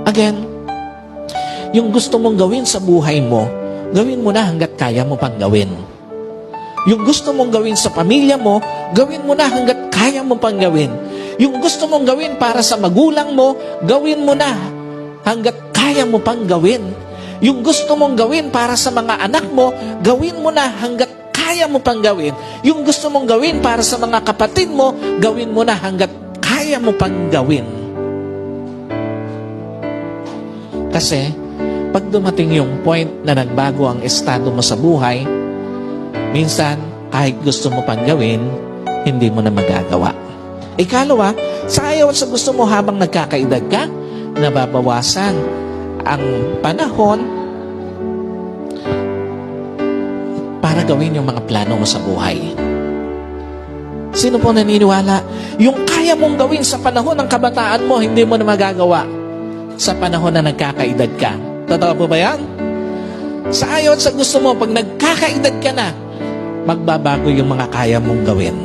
Again, yung gusto mong gawin sa buhay mo, gawin mo na hanggat kaya mo pang gawin. Yung gusto mong gawin sa pamilya mo, gawin mo na hanggat kaya mo pang gawin. Yung gusto mong gawin para sa magulang mo, gawin mo na hanggat kaya mo pang gawin. Yung gusto mong gawin para sa mga anak mo, gawin mo na hanggat kaya mo pang gawin. Yung gusto mong gawin para sa mga kapatid mo, gawin mo na hanggat kaya mo pang gawin. Kasi, pag dumating yung point na nagbago ang estado mo sa buhay, minsan, kahit gusto mo pang gawin, hindi mo na magagawa. Ikalawa, sa ayaw at sa gusto mo habang nagkakaedad ka, nababawasan ang panahon para gawin yung mga plano mo sa buhay. Sino po naniniwala? Yung kaya mong gawin sa panahon ng kabataan mo, hindi mo na magagawa sa panahon na nagkakaedad ka. Totoo po ba yan? Sa ayaw at sa gusto mo, pag nagkakaedad ka na, magbabago yung mga kaya mong gawin.